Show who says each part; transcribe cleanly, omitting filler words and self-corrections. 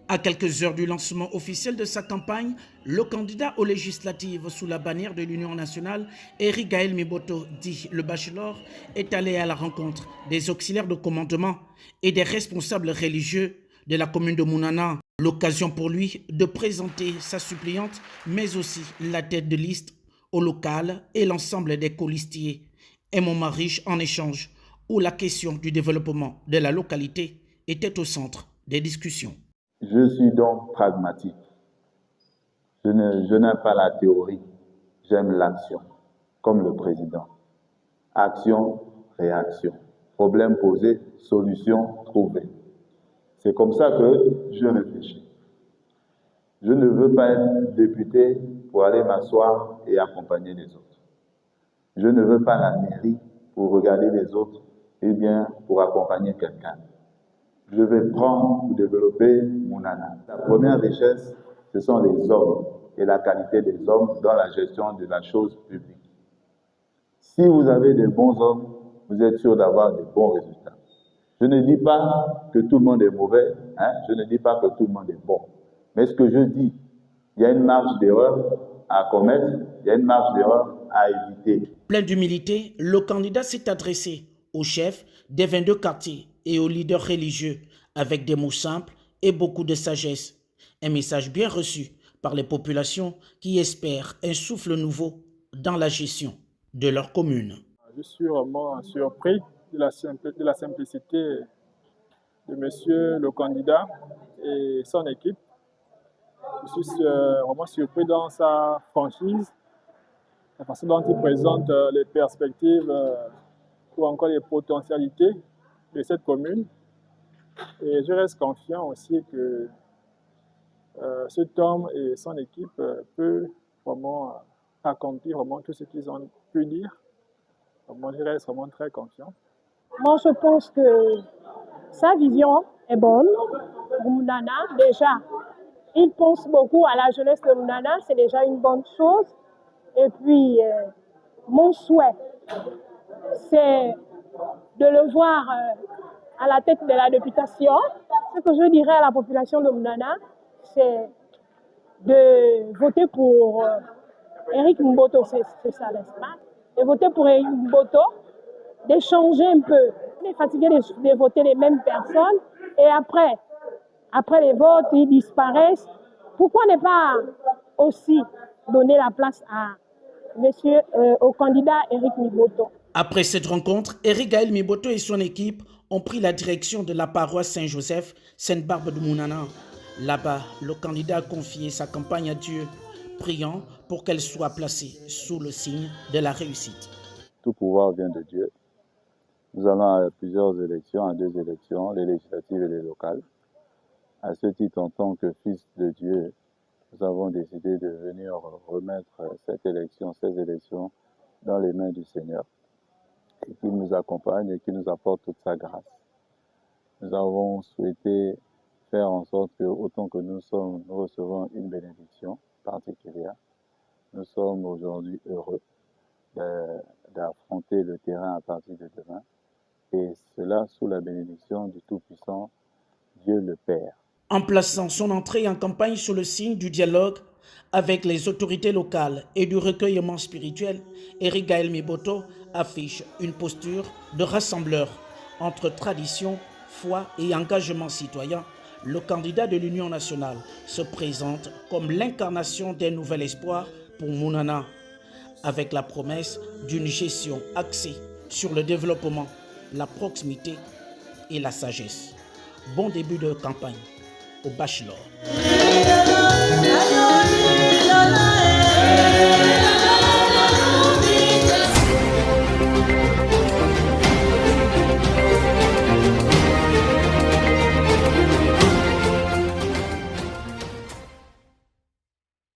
Speaker 1: À quelques heures du lancement officiel de sa campagne, le candidat aux législatives sous la bannière de l'Union nationale, Éric Gaël Miboto, dit le bachelor, est allé à la rencontre des auxiliaires de commandement et des responsables religieux de la commune de Mounana. L'occasion pour lui de présenter sa suppléante, mais aussi la tête de liste au local et l'ensemble des colistiers. Un moment riche en échange où la question du développement de la localité était au centre des discussions.
Speaker 2: Je suis donc pragmatique. Je n'aime pas la théorie, j'aime l'action, comme le président. Action, réaction. Problème posé, solution trouvée. C'est comme ça que je réfléchis. Je ne veux pas être député pour aller m'asseoir et accompagner les autres. Je ne veux pas la mairie pour regarder les autres et bien pour accompagner quelqu'un. Je vais prendre ou développer Mounana. La première richesse, ce sont les hommes et la qualité des hommes dans la gestion de la chose publique. Si vous avez des bons hommes, vous êtes sûr d'avoir de bons résultats. Je ne dis pas que tout le monde est mauvais, je ne dis pas que tout le monde est bon. Mais ce que je dis, il y a une marge d'erreur à commettre, il y a une marge d'erreur à éviter.
Speaker 1: Plein d'humilité, le candidat s'est adressé aux chefs des 22 quartiers et aux leaders religieux avec des mots simples et beaucoup de sagesse. Un message bien reçu par les populations qui espèrent un souffle nouveau dans la gestion de leur commune.
Speaker 3: Je suis vraiment surpris de la simplicité de monsieur le candidat et son équipe. Je suis vraiment surpris dans sa franchise, la façon dont il présente les perspectives ou encore les potentialités de cette commune. Et je reste confiant aussi que cet homme et son équipe peuvent vraiment accomplir vraiment tout ce qu'ils ont pu dire. Moi, je reste vraiment très confiant.
Speaker 4: Moi, je pense que sa vision est bonne. Mounana, déjà, il pense beaucoup à la jeunesse de Mounana, c'est déjà une bonne chose. Et puis, mon souhait, c'est de le voir à la tête de la députation. Ce que je dirais à la population de Mounana, c'est de voter pour Éric Miboto, c'est ça, n'est-ce pas? De voter pour Éric Miboto, d'échanger un peu. On est fatigué de voter les mêmes personnes et après les votes, ils disparaissent. Pourquoi ne pas aussi donner la place au candidat Éric Miboto?
Speaker 1: Après cette rencontre, Éric Gaël Miboto et son équipe ont pris la direction de la paroisse Saint-Joseph, Sainte-Barbe de Mounana. Là-bas, le candidat a confié sa campagne à Dieu, priant pour qu'elle soit placée sous le signe de la réussite.
Speaker 2: Tout pouvoir vient de Dieu. Nous allons à plusieurs élections, à 2 élections, les législatives et les locales. À ce titre, en tant que fils de Dieu, nous avons décidé de venir remettre ces élections dans les mains du Seigneur et qu'il nous accompagne et qu'il nous apporte toute sa grâce. Nous avons souhaité faire en sorte que, autant que nous recevons une bénédiction particulière, nous sommes aujourd'hui heureux d'affronter le terrain à partir de demain, et cela sous la bénédiction du Tout-Puissant, Dieu le Père.
Speaker 1: En plaçant son entrée en campagne sous le signe du dialogue avec les autorités locales et du recueillement spirituel, Éric Gaël Miboto affiche une posture de rassembleur entre tradition, foi et engagement citoyen. Le candidat de l'Union nationale se présente comme l'incarnation d'un nouvel espoir pour Mounana, avec la promesse d'une gestion axée sur le développement, la proximité et la sagesse. Bon début de campagne au bachelor.